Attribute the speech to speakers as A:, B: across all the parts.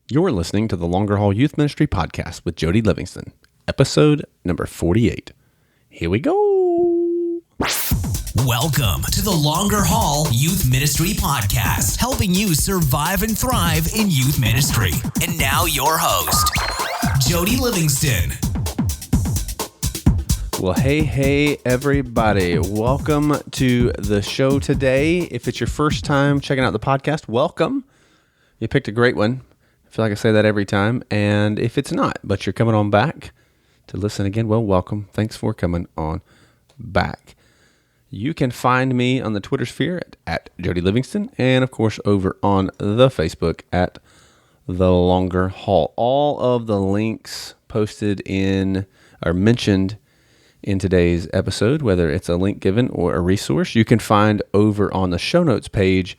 A: You're listening to the Longer Haul Youth Ministry Podcast with Jody Livingston, episode number 48. Here we go.
B: Welcome to the Longer Haul Youth Ministry Podcast, helping you survive and thrive in youth ministry. And now your host, Jody Livingston.
A: Well, hey, everybody. Welcome to the show today. If it's your first time checking out the podcast, welcome. You picked a great one. I feel like I say that every time. And if it's not, but you're coming on back to listen again, well, welcome. Thanks for coming on back. You can find me on the Twitter sphere at Jody Livingston, and of course over on the Facebook at The Longer Haul. All of the links posted in or mentioned in today's episode, whether it's a link given or a resource, you can find over on the show notes page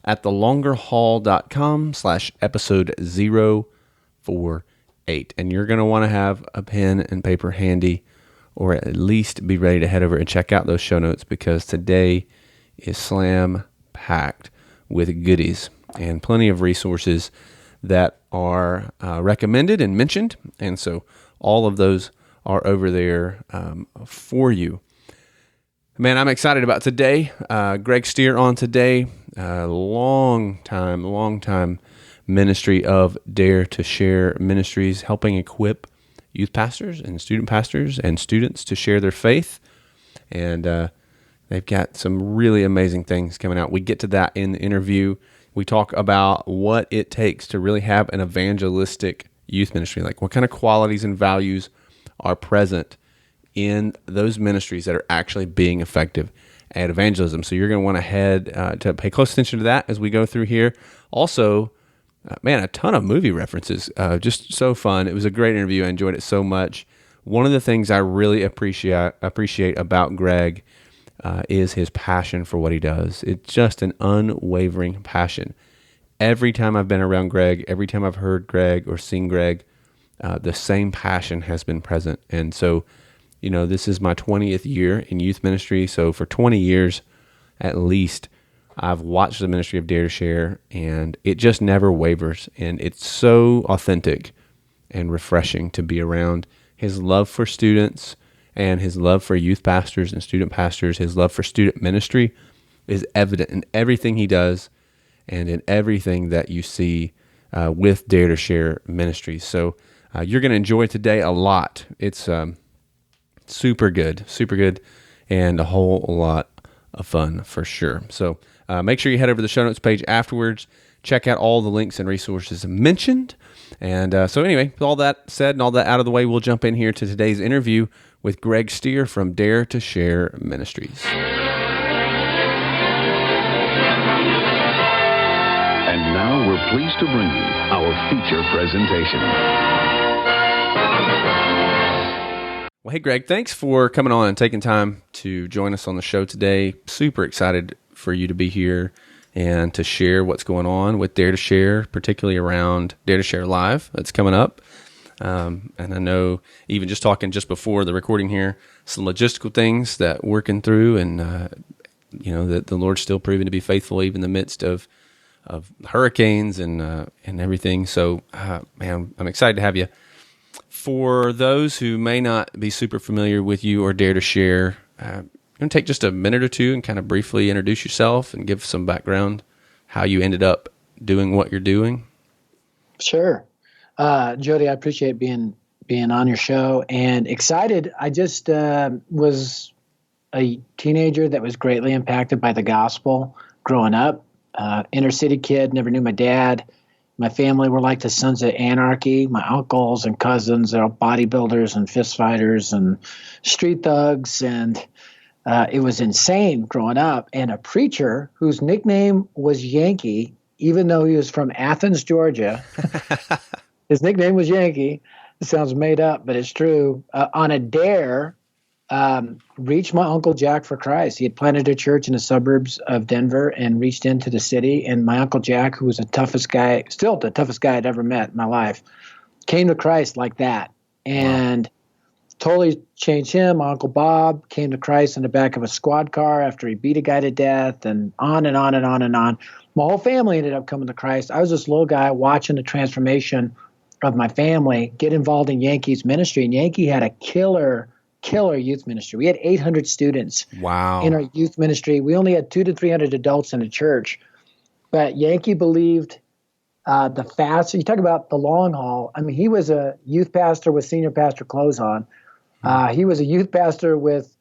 A: at thelongerhaul.com/episode 048. And you're going to want to have a pen and paper handy, or at least be ready to head over and check out those show notes, because today is slam-packed with goodies and plenty of resources that are recommended and mentioned. And so all of those are over there for you. Man, I'm excited about today. Greg Stier on today. Long time ministry of Dare2Share Ministries, helping equip youth pastors and students to share their faith. And they've got some really amazing things coming out. We get to that in the interview. We talk about what it takes to really have an evangelistic youth ministry, like what kind of qualities and values are present in those ministries that are actually being effective at evangelism. So you're going to want to head to pay close attention to that as we go through here. Also, a ton of movie references. Just so fun. It was a great interview. I enjoyed it so much. One of the things I really appreciate about Greg is his passion for what he does. It's just an unwavering passion. Every time I've been around Greg, every time I've heard Greg or seen Greg, the same passion has been present. And so, this is my 20th year in youth ministry. So for 20 years, at least, I've watched the ministry of Dare2Share, and it just never wavers. And it's so authentic and refreshing to be around. His love for students and his love for youth pastors and student pastors, his love for student ministry is evident in everything he does and in everything that you see with Dare2Share Ministries. So you're going to enjoy today a lot. It's super good, and a whole lot of fun for sure. So make sure you head over to the show notes page afterwards. Check out all the links and resources mentioned. And so anyway, with all that said and all that out of the way, we'll jump in here to today's interview with Greg Stier from Dare2Share Ministries.
C: And now we're pleased to bring you our feature presentation.
A: Well, hey, Greg, thanks for coming on and taking time to join us on the show today. Super excited for you to be here and to share what's going on with Dare2Share, particularly around Dare2Share Live that's coming up. And I know even just talking just before the recording here, some logistical things that working through, and that the Lord's still proving to be faithful even in the midst of hurricanes and everything. So, man, I'm excited to have you. For those who may not be super familiar with you or Dare2Share, I'm going to take just a minute or two and kind of briefly introduce yourself and give some background, how you ended up doing what you're doing.
D: Sure. Jody, I appreciate being on your show, and excited. I just was a teenager that was greatly impacted by the gospel growing up. Inner city kid, never knew my dad. My family were like the Sons of Anarchy. My uncles and cousins are bodybuilders and fist fighters and street thugs. And it was insane growing up. And a preacher whose nickname was Yankee, even though he was from Athens, Georgia, his nickname was Yankee. It sounds made up, but it's true. On a dare, reached my Uncle Jack for Christ. He had planted a church in the suburbs of Denver and reached into the city. And my Uncle Jack, who was the toughest guy, still the toughest guy I'd ever met in my life, came to Christ like that. And totally changed him. My Uncle Bob came to Christ in the back of a squad car after he beat a guy to death, and on and on and on and on. My whole family ended up coming to Christ. I was this little guy watching the transformation of my family get involved in Yankee's ministry. And Yankee had a killer youth ministry. We had 800 students
A: Wow.
D: in our youth ministry. We only had 200 to 300 adults in the church. But Yankee believed the fast. You talk about the long haul. I mean, he was a youth pastor with senior pastor clothes on. He was a youth pastor with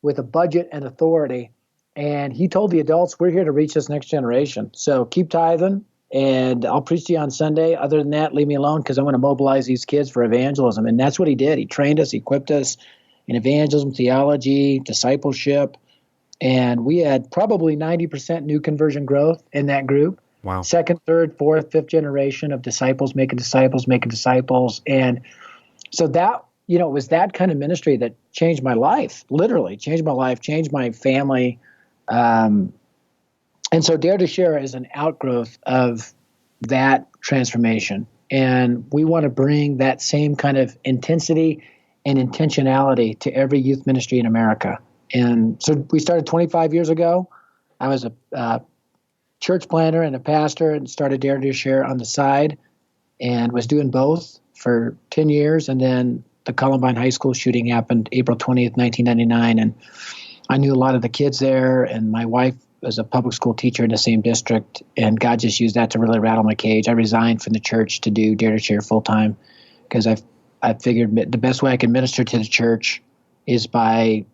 D: a budget and authority. And he told the adults, we're here to reach this next generation. So keep tithing, and I'll preach to you on Sunday. Other than that, leave me alone, because I'm going to mobilize these kids for evangelism. And that's what he did. He trained us, equipped us in evangelism, theology, discipleship. And we had probably 90% new conversion growth in that group.
A: Wow.
D: Second, third, fourth, fifth generation of disciples making disciples. And so that, it was that kind of ministry that changed my life, literally changed my life, changed my family. And so Dare2Share is an outgrowth of that transformation. And we want to bring that same kind of intensity and intentionality to every youth ministry in America. And so we started 25 years ago. I was a church planter and a pastor, and started Dare2Share on the side, and was doing both for 10 years. And then the Columbine High School shooting happened April 20th, 1999. And I knew a lot of the kids there, and my wife was a public school teacher in the same district, and God just used that to really rattle my cage. I resigned from the church to do Dare2Share full time, because I figured the best way I can minister to the church is by,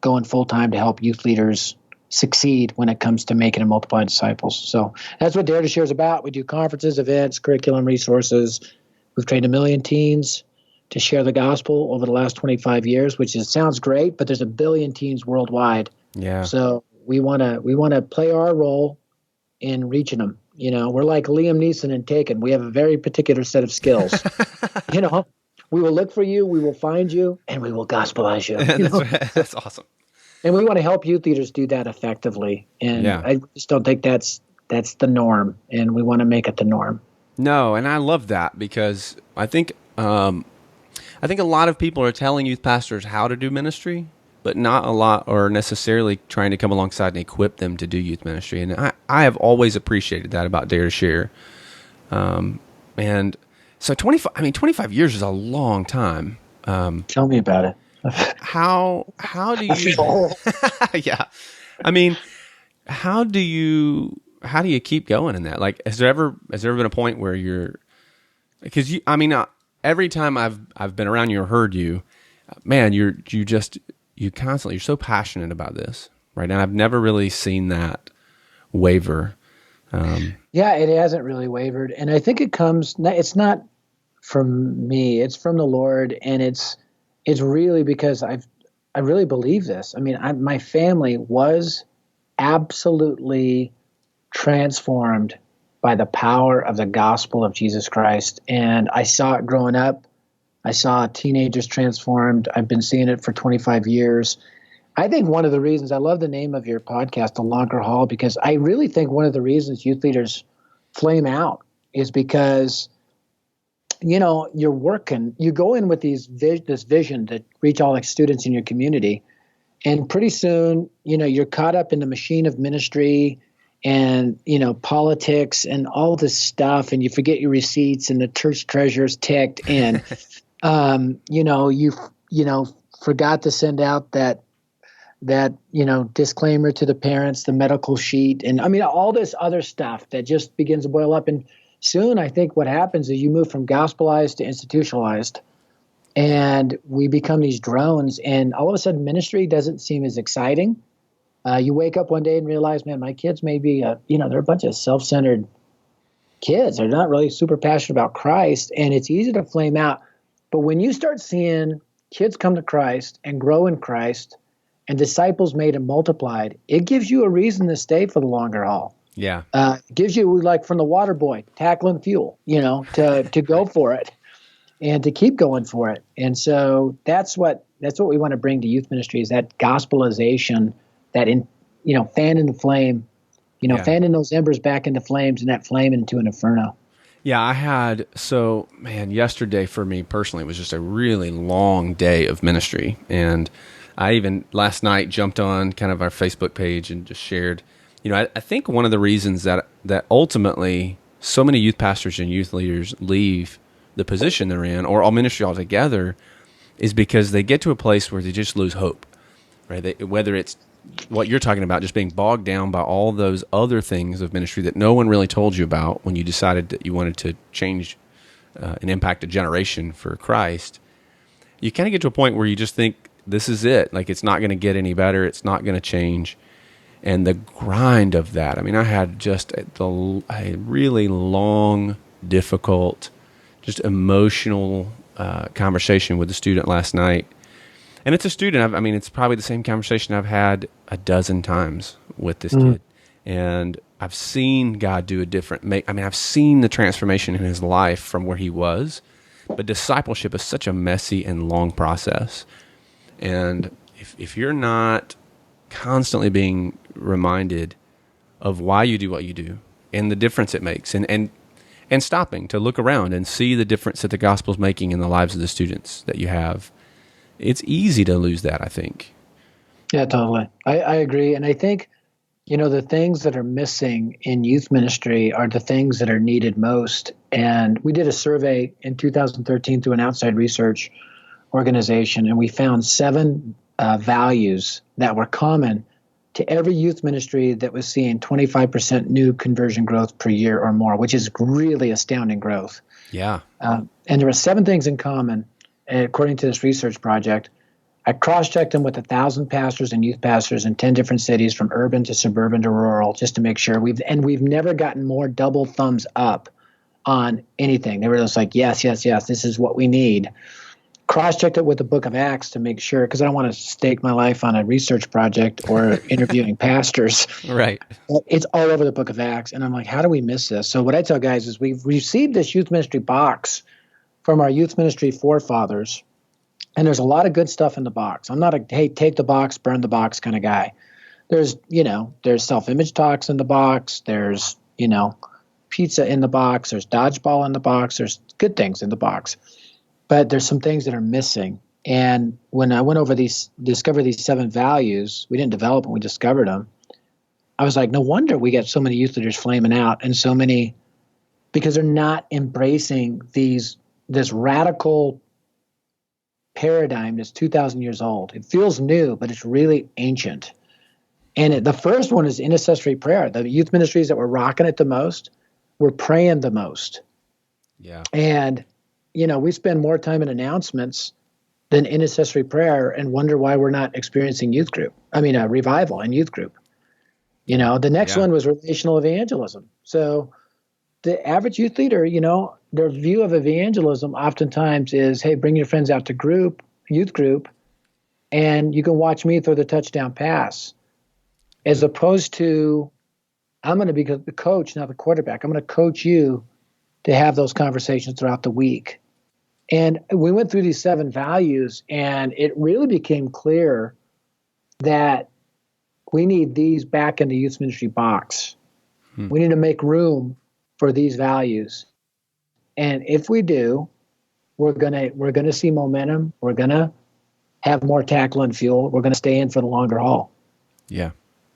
D: going full time to help youth leaders succeed when it comes to making and multiplying disciples. So that's what Dare2Share is about. We do conferences, events, curriculum, resources. We've trained 1 million teens to share the gospel over the last 25 years, which sounds great, but there's 1 billion teens worldwide.
A: Yeah.
D: So we want to play our role in reaching them. We're like Liam Neeson in Taken. We have a very particular set of skills. We will look for you, we will find you, and we will gospelize you.
A: That's awesome.
D: And we want to help youth leaders do that effectively. And I just don't think that's the norm, and we want to make it the norm.
A: No, and I love that, because I think a lot of people are telling youth pastors how to do ministry, but not a lot are necessarily trying to come alongside and equip them to do youth ministry. And I have always appreciated that about Dare2Share. And so 25 years is a long time.
D: Tell me about it.
A: How do you, yeah. I mean, how do you keep going in that? Like, has there ever been a point where because every time I've been around you or heard you, man, you're so passionate about this, right? And I've never really seen that waver.
D: Yeah, it hasn't really wavered. And I think it's not from me, it's from the Lord. And it's really because I really believe this. I mean, my family was absolutely transformed by the power of the gospel of Jesus Christ. And I saw it growing up. I saw teenagers transformed. I've been seeing it for 25 years. I think one of the reasons, I love the name of your podcast, The Longer Haul, because I really think one of the reasons youth leaders flame out is because, you're working, you go in with this vision to reach all the students in your community. And pretty soon, you're caught up in the machine of ministry and, politics and all this stuff. And you forget your receipts, and the church treasurer's ticked. And, you forgot to send out that disclaimer to the parents, the medical sheet, and all this other stuff that just begins to boil up. And soon, I think what happens is you move from gospelized to institutionalized, and we become these drones. And all of a sudden, ministry doesn't seem as exciting. You wake up one day and realize, man, my kids may be, they're a bunch of self-centered kids. They're not really super passionate about Christ, and it's easy to flame out. But when you start seeing kids come to Christ and grow in Christ, and disciples made and multiplied, it gives you a reason to stay for the longer haul.
A: Yeah.
D: It gives you, like from the water boy, tackling fuel, to go for it and to keep going for it. And so that's what we want to bring to youth ministry, is that gospelization, that fanning the flame, fanning those embers back into flames, and that flame into an inferno.
A: Yeah, yesterday for me personally was just a really long day of ministry. And I even last night jumped on kind of our Facebook page and just shared I think one of the reasons that ultimately so many youth pastors and youth leaders leave the position they're in or all ministry altogether is because they get to a place where they just lose hope, right? Whether it's what you're talking about, just being bogged down by all those other things of ministry that no one really told you about when you decided that you wanted to change and impact a generation for Christ. You kind of get to a point where you just think this is it. Like, it's not going to get any better. It's not going to change. And the grind of that, I mean, I had just a really long, difficult, just emotional conversation with a student last night. And it's a student, it's probably the same conversation I've had a dozen times with this kid. And I've seen God do I've seen the transformation in his life from where he was. But discipleship is such a messy and long process. And if you're not constantly being reminded of why you do what you do and the difference it makes and stopping to look around and see the difference that the gospel's making in the lives of the students that you have, it's easy to lose that, I think.
D: Yeah, totally. I agree. And I think, the things that are missing in youth ministry are the things that are needed most. And we did a survey in 2013 through an outside research organization, and we found 7 values that were common to every youth ministry that was seeing 25% new conversion growth per year or more, which is really astounding growth.
A: Yeah.
D: And there were 7 things in common, according to this research project. I cross-checked them with 1,000 pastors and youth pastors in 10 different cities, from urban to suburban to rural, just to make sure. We've never gotten more double thumbs up on anything. They were just like, yes, this is what we need. Cross-checked it with the book of Acts to make sure, because I don't want to stake my life on a research project or interviewing pastors.
A: Right.
D: It's all over the book of Acts. And I'm like, how do we miss this? So what I tell guys is we've received this youth ministry box from our youth ministry forefathers, and there's a lot of good stuff in the box. I'm not a, hey, take the box, burn the box kind of guy. There's self-image talks in the box. There's, pizza in the box. There's dodgeball in the box. There's good things in the box. But there's some things that are missing. And when I went over discovered these 7 values, we didn't develop them, we discovered them. I was like, no wonder we get so many youth leaders flaming out, and so many, because they're not embracing this radical paradigm that's 2,000 years old. It feels new, but it's really ancient. And the first one is intercessory prayer. The youth ministries that were rocking it the most were praying the most.
A: Yeah.
D: And, we spend more time in announcements than intercessory prayer, and wonder why we're not experiencing revival in youth group. The next one was relational evangelism. So the average youth leader, their view of evangelism oftentimes is, hey, bring your friends out to youth group, and you can watch me throw the touchdown pass, as opposed to, I'm going to be the coach, not the quarterback. I'm going to coach you to have those conversations throughout the week. And we went through these 7 values, and it really became clear that we need these back in the youth ministry box. We need to make room for these values. And if we do, we're gonna see momentum. We're gonna have more tackle and fuel. We're gonna stay in for the longer haul.
A: Yeah,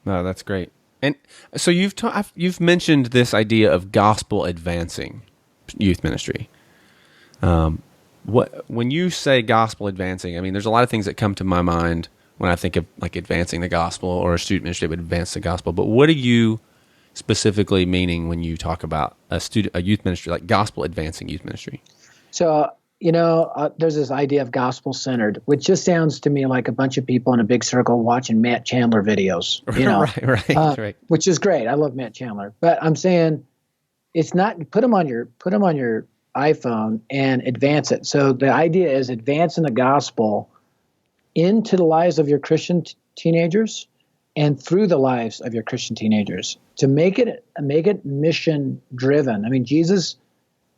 A: no, that's great. And so you've mentioned this idea of gospel advancing youth ministry. When you say gospel advancing, there's a lot of things that come to my mind when I think of like advancing the gospel, or a student ministry would advance the gospel. But what are you specifically meaning when you talk about a youth ministry, like gospel advancing youth ministry? So,
D: there's this idea of gospel centered, which just sounds to me like a bunch of people in a big circle watching Matt Chandler videos,
A: right.
D: Which is great. I love Matt Chandler, but I'm saying it's not, put them on your iPhone and advance it. So the idea is advancing the gospel into the lives of your Christian teenagers and through the lives of your Christian teenagers, to make it mission driven. Jesus,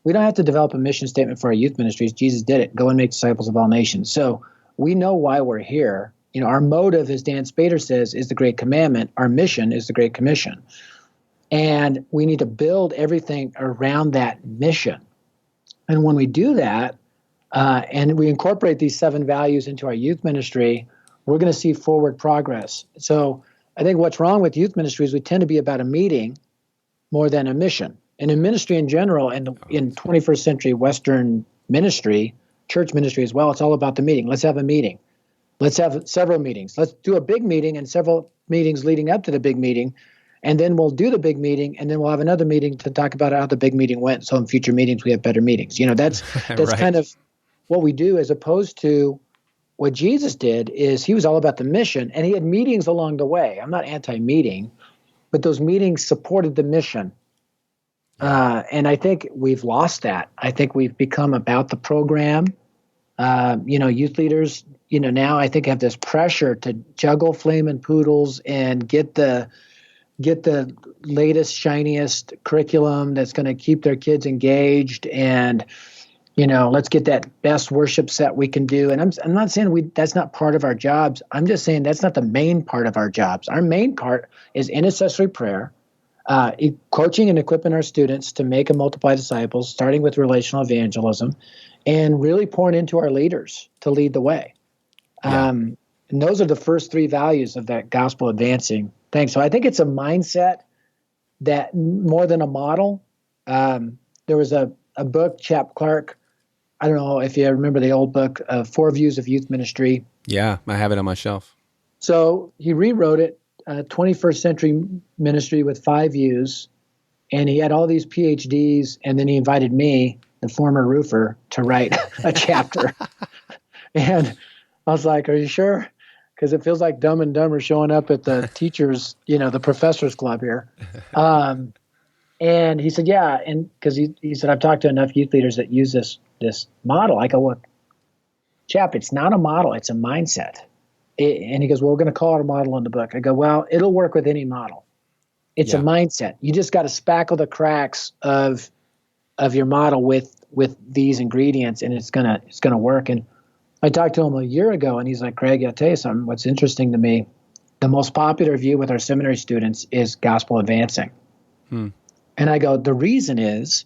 D: we don't have to develop a mission statement for our youth ministries. Jesus did it. Go and make disciples of all nations. So we know why we're here. Our motive, as Dan Spader says, is the Great Commandment. Our mission is the Great Commission. And we need to build everything around that mission. And when we do that, and we incorporate these 7 values into our youth ministry, we're going to see forward progress. So I think what's wrong with youth ministry is we tend to be about a meeting more than a mission. And in ministry in general, and in 21st century Western ministry, church ministry as well, it's all about the meeting. Let's have a meeting. Let's have several meetings. Let's do a big meeting and several meetings leading up to the big meeting. And then we'll do the big meeting, and then we'll have another meeting to talk about how the big meeting went. So in future meetings, we have better meetings. That's
A: Right.
D: kind of what we do, as opposed to what Jesus did. Is he was all about the mission, and he had meetings along the way. I'm not anti-meeting, but those meetings supported the mission. And I think we've lost that. I think we've become about the program. Youth leaders, now I think have this pressure to juggle flaming poodles and get the latest, shiniest curriculum that's going to keep their kids engaged, and let's get that best worship set we can do. And I'm not saying that's not part of our jobs. I'm just saying that's not the main part of our jobs. Our main part is intercessory prayer, coaching and equipping our students to make and multiply disciples, starting with relational evangelism, and really pouring into our leaders to lead the way. And those are the first three values of that gospel advancing thing. So I think it's a mindset that more than a model. There was a book, Chap Clark. I don't know if you remember the old book, 4 Views of Youth Ministry.
A: Yeah, I have it on my shelf.
D: So he rewrote it, 21st century ministry with 5 views, and he had all these PhDs, and then he invited me, the former roofer, to write a chapter. And I was like, are you sure? Because it feels like Dumb and Dumber showing up at the teachers, the professors club here. And he said, yeah. And because he said, I've talked to enough youth leaders that use this model. I go, well, Chap, it's not a model. It's a mindset. And he goes, well, we're going to call it a model in the book. I go, well, it'll work with any model. It's a mindset. You just got to spackle the cracks of your model with these ingredients, and it's gonna work. And I talked to him a year ago, and he's like, Greg, I'll tell you something. What's interesting to me, the most popular view with our seminary students is gospel advancing. And I go, the reason is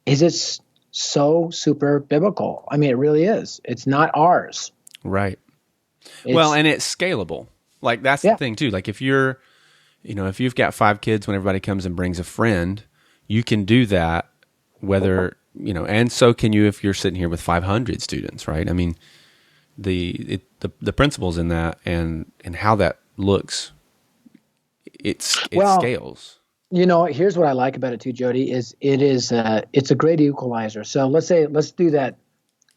D: it's so super biblical. I mean, it really is. It's not ours.
A: Right. And it's scalable. Like that's the thing too. Like if you're, if you've got 5 kids, when everybody comes and brings a friend, you can do that whether, and so can you if you're sitting here with 500 students, right? I mean, the principles in that and how that looks, it scales.
D: Here's what I like about it too, Jody, is it's a great equalizer. So let's do that.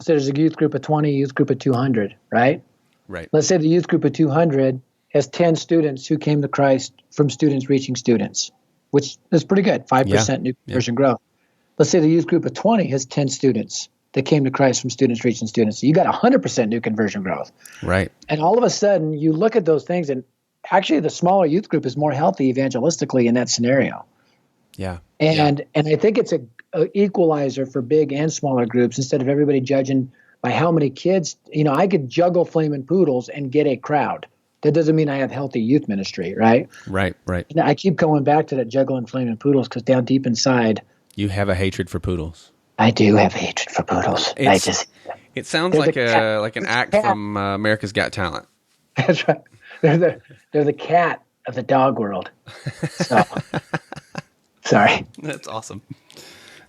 D: So there's a youth group of 20, youth group of 200, right?
A: Right.
D: Let's say the youth group of 200 has 10 students who came to Christ from students reaching students, which is pretty good, 5% new conversion growth. Let's say the youth group of 20 has 10 students that came to Christ from students reaching students. So you got 100% new conversion growth.
A: Right. And
D: all of a sudden, you look at those things, and actually the smaller youth group is more healthy evangelistically in that scenario.
A: Yeah.
D: And I think it's a equalizer for big and smaller groups, instead of everybody judging by how many kids. I could juggle flaming poodles and get a crowd. That doesn't mean I have healthy youth ministry, right?
A: Right.
D: And I keep going back to that juggling flaming poodles because down deep inside,
A: you have a hatred for poodles.
D: I do have hatred for poodles.
A: It sounds like an act from America's Got Talent.
D: That's right. They're the cat of the dog world. So, sorry.
A: That's awesome.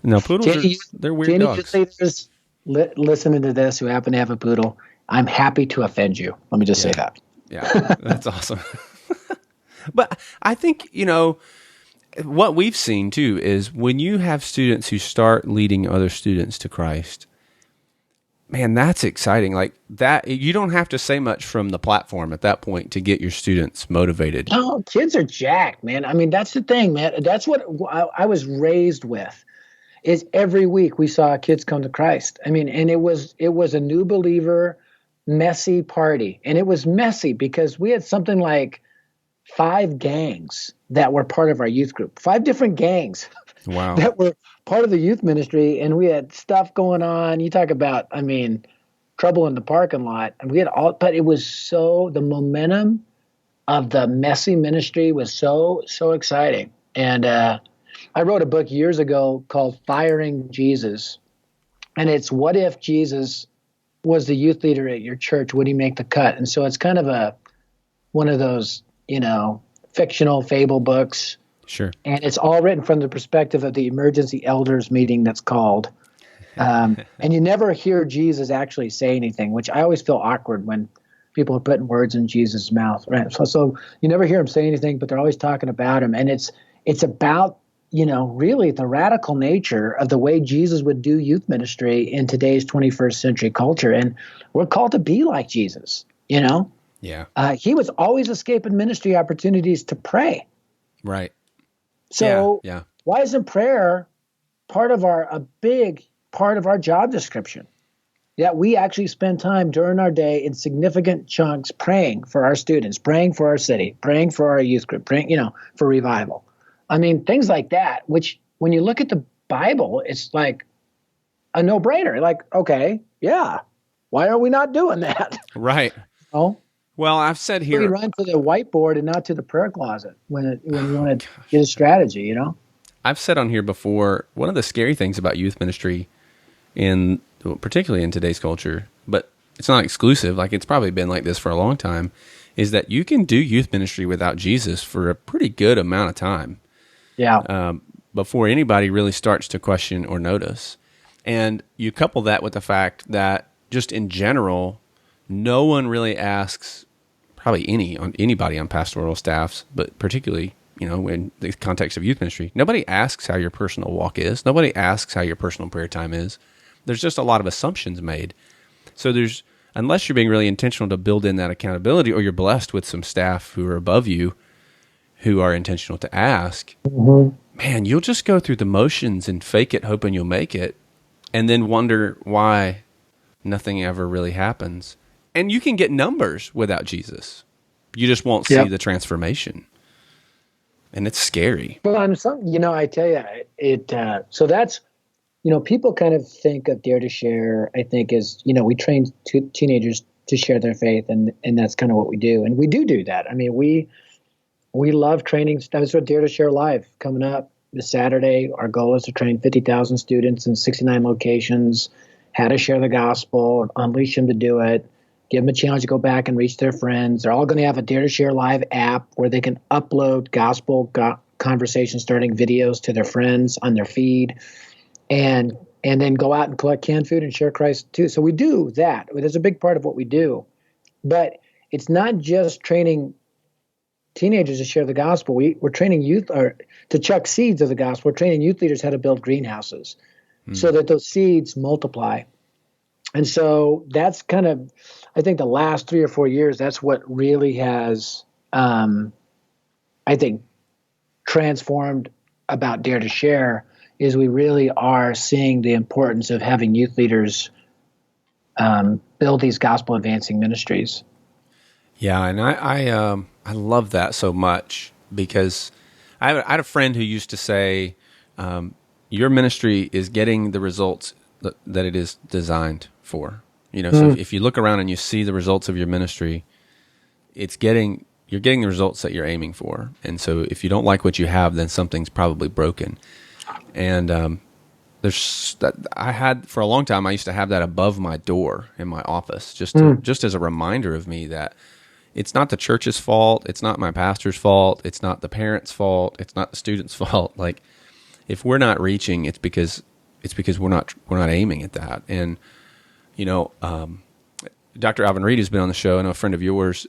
A: No, poodles they're weird dogs.
D: Leaders listening to this who happen to have a poodle, I'm happy to offend you. Let me just say that.
A: Yeah, that's awesome. But I think, what we've seen too is when you have students who start leading other students to Christ, man, that's exciting. Like that, you don't have to say much from the platform at that point to get your students motivated.
D: No, kids are jacked, man. I mean, that's the thing, man. That's what I was raised with. Is every week we saw kids come to Christ. I mean, and it was a new believer, messy party. And it was messy because we had something like 5 gangs that were part of our youth group, 5 different gangs.
A: Wow.
D: That were part of the youth ministry. And we had stuff going on. You talk about, trouble in the parking lot. And we had but it was the momentum of the messy ministry was so exciting. And I wrote a book years ago called Firing Jesus. And it's what if Jesus was the youth leader at your church? Would he make the cut? And so it's kind of one of those, fictional fable books.
A: Sure.
D: And it's all written from the perspective of the emergency elders meeting that's called. And you never hear Jesus actually say anything, which I always feel awkward when people are putting words in Jesus' mouth. Right? So you never hear him say anything, but they're always talking about him. And it's about, really the radical nature of the way Jesus would do youth ministry in today's 21st century culture. And we're called to be like Jesus,
A: Yeah.
D: He was always escaping ministry opportunities to pray.
A: Right.
D: So
A: yeah.
D: Why isn't prayer a big part of our job description? That we actually spend time during our day in significant chunks praying for our students, praying for our city, praying for our youth group, praying, for revival. I mean, things like that, which when you look at the Bible, it's like a no-brainer. Like, okay, yeah, why are we not doing that?
A: Right.
D: Oh.
A: Well, I've said here,
D: we run to the whiteboard and not to the prayer closet when you want to get a strategy,
A: I've said on here before, one of the scary things about youth ministry, particularly in today's culture, but it's not exclusive, like it's probably been like this for a long time, is that you can do youth ministry without Jesus for a pretty good amount of time.
D: Yeah.
A: Before anybody really starts to question or notice. And you couple that with the fact that just in general, no one really asks probably anybody on pastoral staffs, but particularly, in the context of youth ministry, nobody asks how your personal walk is. Nobody asks how your personal prayer time is. There's just a lot of assumptions made. So unless you're being really intentional to build in that accountability, or you're blessed with some staff who are above you who are intentional to ask, man, you'll just go through the motions and fake it, hoping you'll make it, and then wonder why nothing ever really happens. And you can get numbers without Jesus. You just won't see the transformation. And it's scary.
D: Well, I tell you, so that's, people kind of think of Dare to Share, I think, as, we train teenagers to share their faith, and that's kind of what we do. And we do that. I mean, we love training. That's what Dare to Share Live coming up this Saturday. Our goal is to train 50,000 students in 69 locations, how to share the gospel, unleash them to do it, give them a challenge to go back and reach their friends. They're all going to have a Dare to Share Live app where they can upload gospel conversation starting videos to their friends on their feed, and then go out and collect canned food and share Christ too. So we do that. It's a big part of what we do. But it's not just training teenagers to share the gospel. We're training youth to chuck seeds of the gospel. We're training youth leaders how to build greenhouses so that those seeds multiply. And so that's kind of, I think the last 3 or 4 years, that's what really has, I think, transformed about Dare to Share, is we really are seeing the importance of having youth leaders build these gospel advancing ministries.
A: Yeah, and I love that so much, because I had a friend who used to say, your ministry is getting the results that it is designed for. So if you look around and you see the results of your ministry, you're getting the results that you're aiming for. And so if you don't like what you have, then something's probably broken. And for a long time, I used to have that above my door in my office, just as a reminder of me that it's not the church's fault, it's not my pastor's fault, it's not the parents' fault, it's not the students' fault. Like, if we're not reaching, it's because we're not aiming at that. And Dr. Alvin Reed has been on the show, and a friend of yours,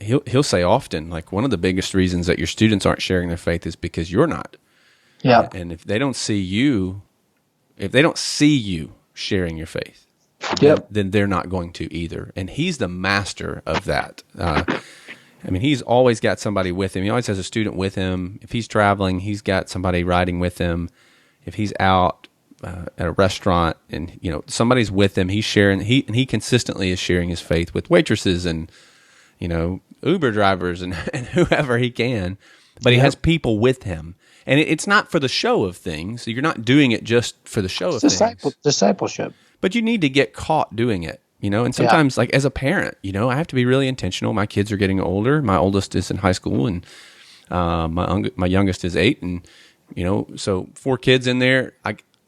A: he'll say often, like, one of the biggest reasons that your students aren't sharing their faith is because you're not.
D: Yeah.
A: And if they don't see you sharing your faith, then they're not going to either. And he's the master of that. He's always got somebody with him. He always has a student with him. If he's traveling, he's got somebody riding with him. If he's out at a restaurant and somebody's with him, he's sharing. He consistently is sharing his faith with waitresses and Uber drivers and whoever he can. But he has people with him. And it's not for the show of things. You're not doing it just for the show of things.
D: Discipleship.
A: But you need to get caught doing it, and sometimes, like, as a parent, I have to be really intentional. My kids are getting older. My oldest is in high school, and my youngest is 8. And, so 4 kids in there.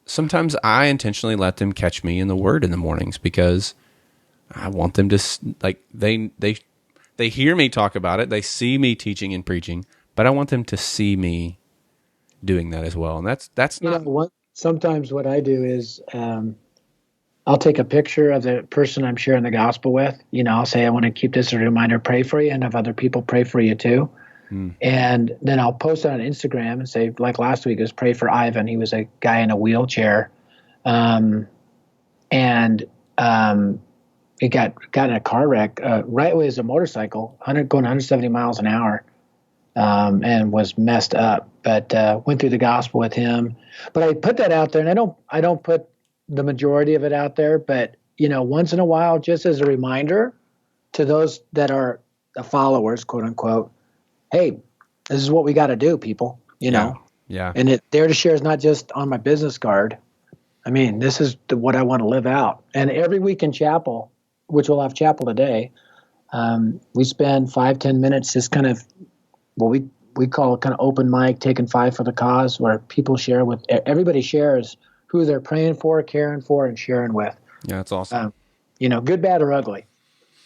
A: Sometimes I intentionally let them catch me in the Word in the mornings, because I want them to, like, they hear me talk about it. They see me teaching and preaching, but I want them to see me doing that as well. And that's not.
D: Sometimes what I do is I'll take a picture of the person I'm sharing the gospel with. I'll say, I want to keep this as a reminder, pray for you, and have other people pray for you too. And then I'll post it on Instagram and say, like last week, it was pray for Ivan. He was a guy in a wheelchair. He got in a car wreck right away as a motorcycle, going 170 miles an hour, and was messed up. But went through the gospel with him. But I put that out there, and I don't put the majority of it out there. But once in a while, just as a reminder to those that are the followers, quote unquote, hey, this is what we got to do, people.
A: Yeah.
D: And Dare to Share is not just on my business card. I mean, this is what I want to live out. And every week in chapel, which we'll have chapel today, we spend 5-10 minutes just kind of what we call kind of open mic, taking 5 for the cause, where people share with everybody shares who they're praying for, caring for, and sharing with.
A: Yeah, that's awesome.
D: Good, bad, or ugly.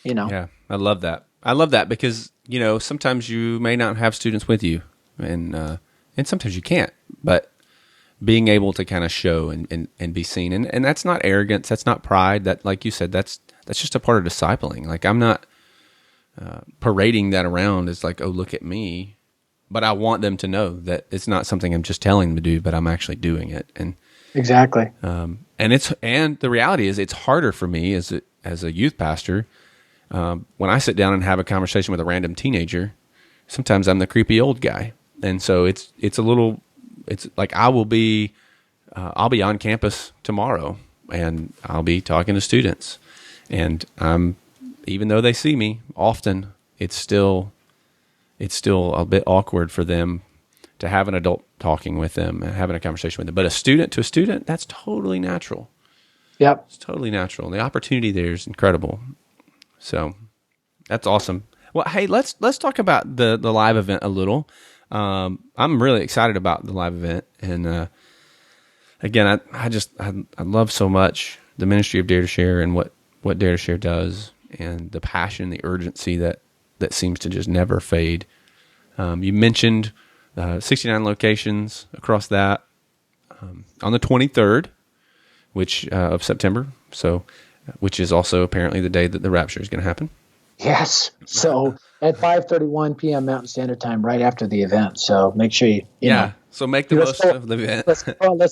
A: Yeah, I love that. I love that because sometimes you may not have students with you, and sometimes you can't. But being able to kind of show and be seen, and that's not arrogance, that's not pride. That, like you said, that's just a part of discipling. Like, I'm not parading that around as like, oh, look at me. But I want them to know that it's not something I'm just telling them to do, but I'm actually doing it. And
D: exactly.
A: And the reality is, it's harder for me as a youth pastor. When I sit down and have a conversation with a random teenager, sometimes I'm the creepy old guy, and so it's like I'll be on campus tomorrow, and I'll be talking to students, and even though they see me often, it's still a bit awkward for them to have an adult talking with them and having a conversation with them. But a student to a student, that's totally natural.
D: Yep.
A: It's totally natural. The opportunity there is incredible. So that's awesome. Well, hey, let's talk about the live event a little. I'm really excited about the live event. And again, I love so much the ministry of Dare to Share and what Dare to Share does, and the passion, the urgency that seems to just never fade. You mentioned 69 locations across that on the 23rd, of September. So, which is also apparently the day that the rapture is going to happen.
D: Yes. So at 5:31 p.m. Mountain Standard Time, right after the event. So make sure you know.
A: So make the most of the event.
D: Let's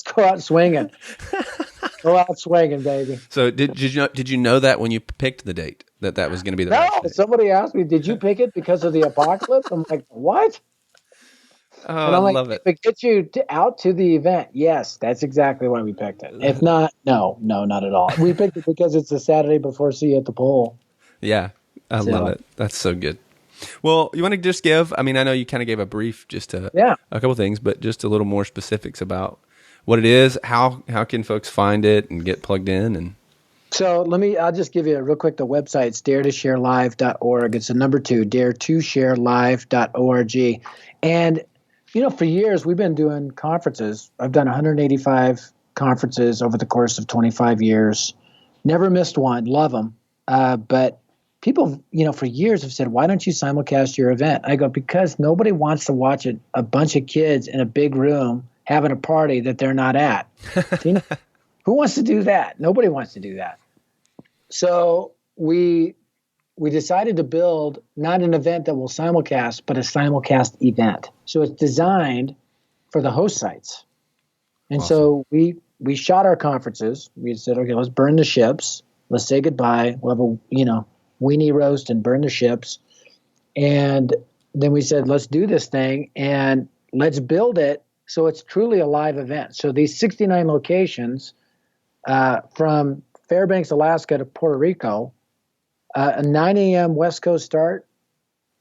D: go out swinging. Go out swinging, baby.
A: So did you know that when you picked the date that was going to be the
D: rapture date? Somebody asked me, did you pick it because of the apocalypse? I'm like, what?
A: Oh, I love it.
D: If it gets you out to the event, yes, that's exactly why we picked it. If not, no, not at all. We picked it because it's the Saturday before See You at the Pole.
A: Yeah, I love it. That's so good. Well, you want to just give, I know you kind of gave a brief, just a couple things, but just a little more specifics about what it is, how can folks find it and get plugged in? And
D: so I'll just give you real quick the website. It's dare2sharelive.org. It's the number 2, dare2sharelive.org. And for years, we've been doing conferences. I've done 185 conferences over the course of 25 years. Never missed one. Love them. But people, for years have said, why don't you simulcast your event? I go, because nobody wants to watch a bunch of kids in a big room having a party that they're not at. Who wants to do that? Nobody wants to do that. So we decided to build not an event that will simulcast, but a simulcast event. So it's designed for the host sites. And awesome. So we shot our conferences. We said, okay, let's burn the ships. Let's say goodbye. We'll have a, weenie roast and burn the ships. And then we said, let's do this thing and let's build it so it's truly a live event. So these 69 locations from Fairbanks, Alaska to Puerto Rico, a 9 a.m. West Coast start,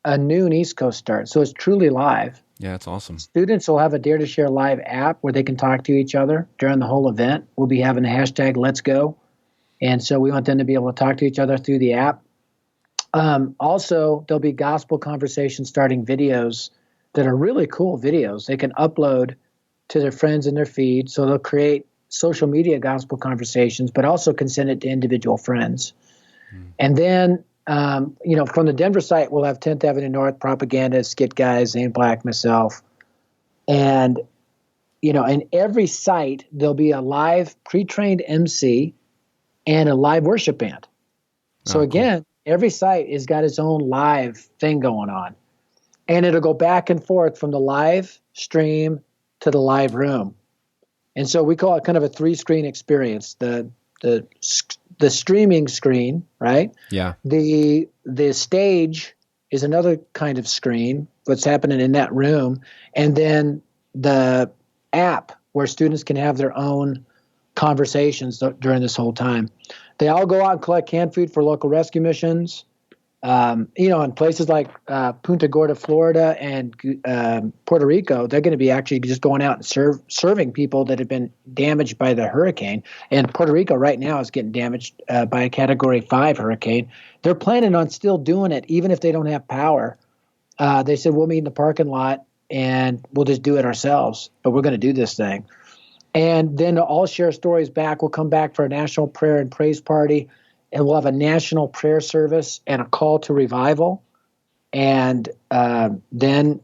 D: a noon East Coast start. So it's truly live.
A: Yeah, that's awesome.
D: Students will have a Dare to Share live app where they can talk to each other during the whole event. We'll be having a hashtag Let's Go. And so we want them to be able to talk to each other through the app. Also, there'll be gospel conversation starting videos that are really cool videos they can upload to their friends in their feed. So they'll create social media gospel conversations, but also can send it to individual friends. And then from the Denver site, we'll have 10th Avenue North propaganda, skit guys, Zane Black, myself. And, in every site, there'll be a live pre-trained MC and a live worship band. So again, every site has got its own live thing going on. And it'll go back and forth from the live stream to the live room. And so we call it kind of a 3-screen experience. The streaming screen, right?
A: Yeah.
D: The stage is another kind of screen, what's happening in that room. And then the app where students can have their own conversations during this whole time. They all go out and collect canned food for local rescue missions. In places like Punta Gorda, Florida, and Puerto Rico, they're going to be actually just going out and serving people that have been damaged by the hurricane. And Puerto Rico right now is getting damaged by a Category 5 hurricane. They're planning on still doing it, even if they don't have power. They said, we'll meet in the parking lot, and we'll just do it ourselves. But we're going to do this thing. And then All Share Stories Back. We'll come back for a national prayer and praise party. And we'll have a national prayer service and a call to revival. And then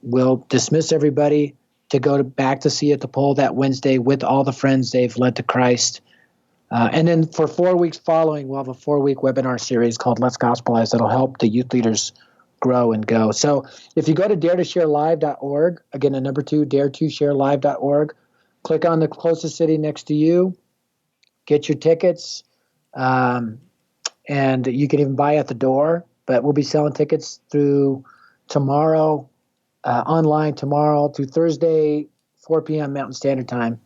D: we'll dismiss everybody to go back to see at the pole that Wednesday with all the friends they've led to Christ. And then for 4 weeks following, we'll have a 4-week webinar series called Let's Gospelize that'll help the youth leaders grow and go. So if you go to Dare2ShareLive.org, again, the number 2, Dare2ShareLive.org, click on the closest city next to you, get your tickets. And you can even buy at the door, but we'll be selling tickets through tomorrow, online tomorrow through Thursday, 4 p.m. Mountain Standard Time.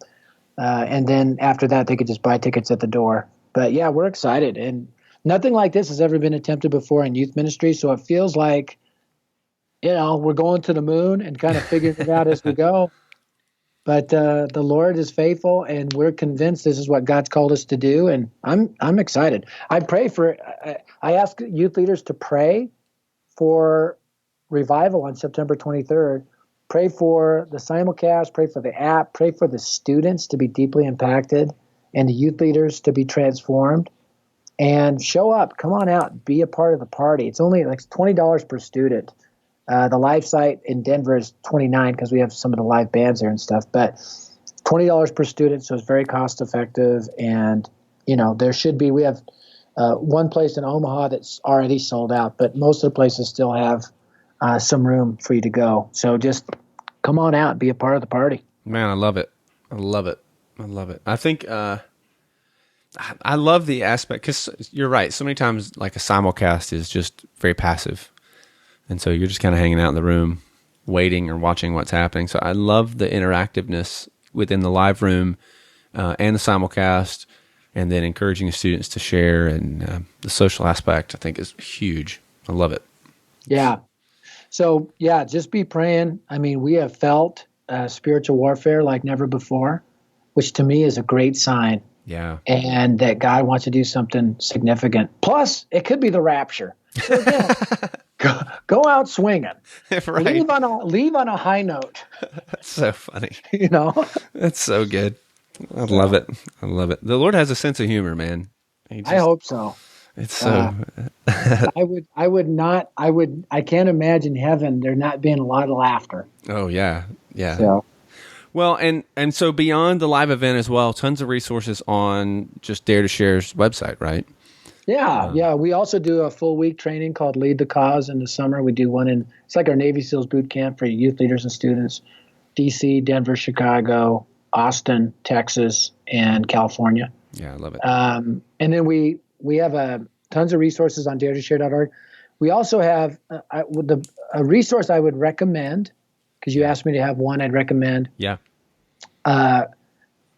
D: And then after that, they could just buy tickets at the door. But yeah, we're excited. And nothing like this has ever been attempted before in youth ministry. So it feels like, we're going to the moon and kind of figuring it out as we go. But the Lord is faithful, and we're convinced this is what God's called us to do. And I'm excited. I ask youth leaders to pray for revival on September 23rd. Pray for the simulcast, pray for the app, pray for the students to be deeply impacted and the youth leaders to be transformed. And show up, come on out, be a part of the party. It's only like $20 per student. The live site in Denver is $29 because we have some of the live bands there and stuff, but $20 per student, so it's very cost effective. And, we have one place in Omaha that's already sold out, but most of the places still have some room for you to go. So just come on out and be a part of the party.
A: Man, I love it. I love it. I think I love the aspect, because you're right. So many times, like a simulcast is just very passive. And so you're just kind of hanging out in the room, waiting or watching what's happening. So I love the interactiveness within the live room and the simulcast, and then encouraging the students to share. And the social aspect, I think, is huge. I love it.
D: Yeah. So, just be praying. I mean, we have felt spiritual warfare like never before, which to me is a great sign.
A: Yeah.
D: And that God wants to do something significant. Plus, it could be the rapture. So again, go out swinging.
A: Right.
D: Leave on a high note.
A: That's so funny. That's so good. I love it. The Lord has a sense of humor, man.
D: I hope so.
A: It's so.
D: I can't imagine heaven there not being a lot of laughter.
A: Oh yeah.
D: So.
A: Well, and so beyond the live event as well, tons of resources on just Dare2Share's website, right?
D: Yeah. We also do a full week training called Lead the Cause in the summer. We do one it's like our Navy SEALs boot camp for youth leaders and students, DC, Denver, Chicago, Austin, Texas, and California.
A: Yeah, I love it.
D: And then we have tons of resources on Dare2Share.org. We also have a resource I would recommend, because you asked me to have one I'd recommend.
A: Yeah.
D: I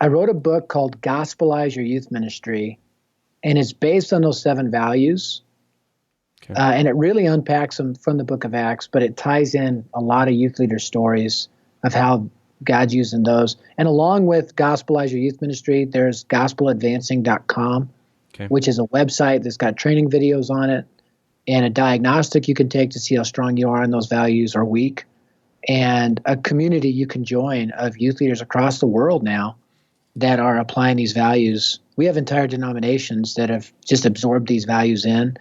D: wrote a book called Gospelize Your Youth Ministry, and it's based on those 7 values. Okay. And it really unpacks them from the book of Acts, but it ties in a lot of youth leader stories of how God's using those. And along with Gospelize Your Youth Ministry, there's gospeladvancing.com, which is a website that's got training videos on it and a diagnostic you can take to see how strong you are in those values or weak, and a community you can join of youth leaders across the world now that are applying these values. We have entire denominations that have just absorbed these values in,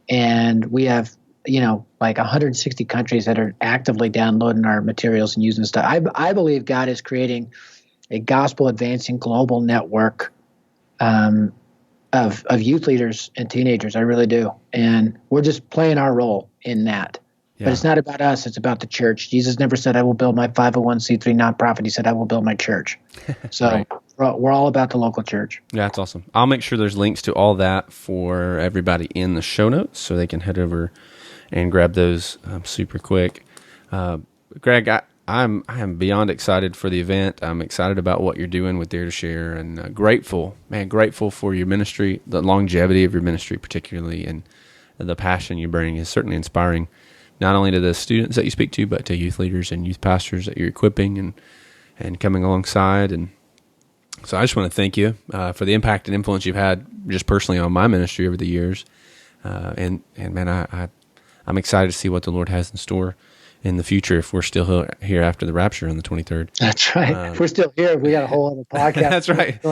D: and we have, like 160 countries that are actively downloading our materials and using stuff. I believe God is creating a gospel advancing global network of youth leaders and teenagers. I really do. And we're just playing our role in that. Yeah. But it's not about us. It's about the church. Jesus never said, I will build my 501c3 nonprofit. He said, I will build my church. So right. We're all about the local church.
A: Yeah, that's awesome. I'll make sure there's links to all that for everybody in the show notes so they can head over and grab those super quick. Greg, I am beyond excited for the event. I'm excited about what you're doing with Dare2Share, and grateful for your ministry, the longevity of your ministry particularly, and the passion you bring is certainly inspiring, not only to the students that you speak to, but to youth leaders and youth pastors that you're equipping and coming alongside. And so I just want to thank you for the impact and influence you've had just personally on my ministry over the years. And man, I'm excited to see what the Lord has in store in the future if we're still here after the rapture on the 23rd.
D: That's right. If we're still here, we got a whole other podcast.
A: That's right.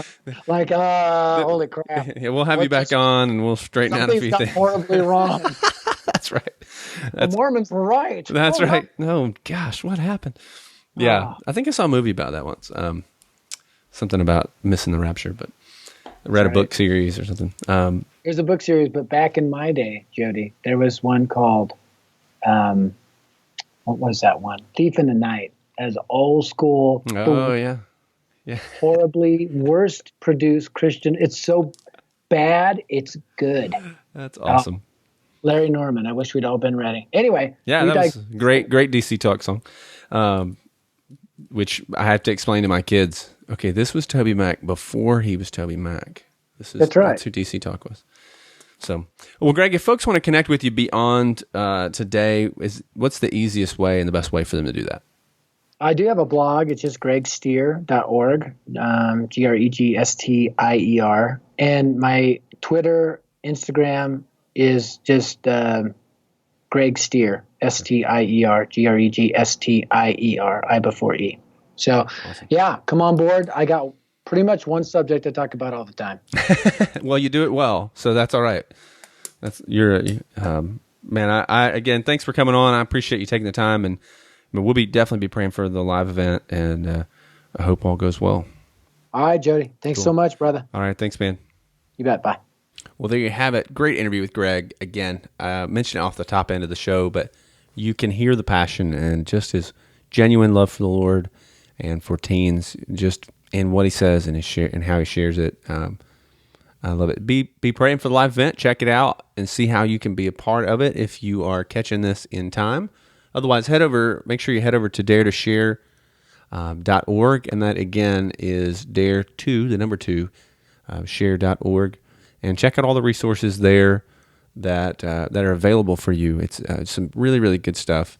D: Like, holy crap.
A: Yeah, we'll have you back on and we'll straighten out a few things.
D: Horribly wrong.
A: That's right.
D: The Mormons were right.
A: That's right. No, gosh, what happened? Yeah, I think I saw a movie about that once. Something about missing the rapture, but I read a book series or something.
D: There's a book series, but back in my day, Jody, there was one called, what was that one? Thief in the Night. As old school.
A: Oh, yeah.
D: Horribly worst produced Christian. It's so bad, it's good.
A: That's awesome.
D: Larry Norman. I wish we'd all been ready. Anyway.
A: Yeah, that was great DC Talk song, which I have to explain to my kids. Okay, this was Toby Mac before he was Toby Mac.
D: That's right.
A: That's who DC Talk was. So, well, Greg, if folks want to connect with you beyond today, what's the easiest way and the best way for them to do that?
D: I do have a blog. It's just gregstier.org, GregStier. And my Twitter, Instagram is just Greg Stier, Stier, GregStier, I before E. So, awesome. Yeah, come on board. I got pretty much one subject I talk about all the time.
A: Well, you do it well, so that's all right. Man. I again, thanks for coming on. I appreciate you taking the time, and we'll definitely be praying for the live event, and I hope all goes well.
D: All right, Jody. Thanks so much, brother.
A: All right, thanks, man.
D: You bet. Bye.
A: Well, there you have it. Great interview with Greg. Again, I mentioned it off the top end of the show, but you can hear the passion and just his genuine love for the Lord and for teens, just in what he says and and how he shares it. I love it. Be praying for the live event. Check it out and see how you can be a part of it if you are catching this in time. Otherwise, make sure you head over to Dare2Share.org, and that again is Dare2, the number 2, share.org, and check out all the resources there that are available for you. It's some really, really good stuff,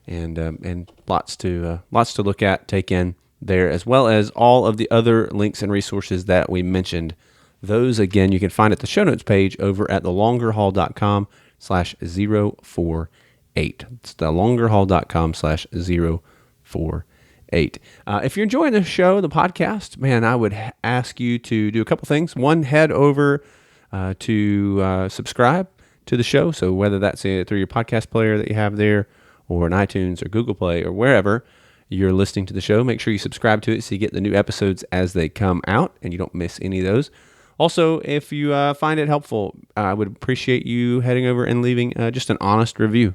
A: and lots to look at, take in there, as well as all of the other links and resources that we mentioned. Those, again, you can find at the show notes page over at thelongerhaul.com/048. It's thelongerhaul.com/048. If you're enjoying the show, the podcast, man, I would ask you to do a couple things. One, head over to subscribe to the show. So whether that's through your podcast player that you have there, or in iTunes or Google Play or wherever you're listening to the show, make sure you subscribe to it so you get the new episodes as they come out and you don't miss any of those. Also, if you find it helpful, I would appreciate you heading over and leaving just an honest review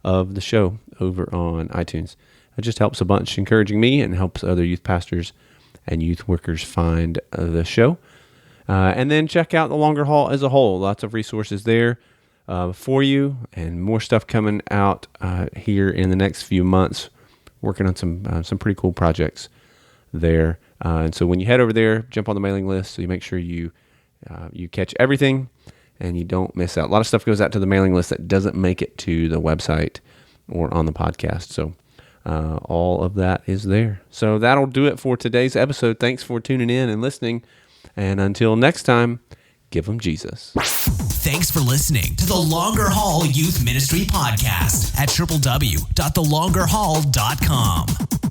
A: of the show over on iTunes. It just helps a bunch, encouraging me, and helps other youth pastors and youth workers find the show. And then check out the Longer Haul as a whole. Lots of resources there for you, and more stuff coming out here in the next few months. Working on some pretty cool projects there. And so when you head over there, jump on the mailing list so you make sure you catch everything and you don't miss out. A lot of stuff goes out to the mailing list that doesn't make it to the website or on the podcast. So all of that is there. So that'll do it for today's episode. Thanks for tuning in and listening. And until next time, give them Jesus.
B: Thanks for listening to the Longer Haul Youth Ministry Podcast at www.thelongerhaul.com.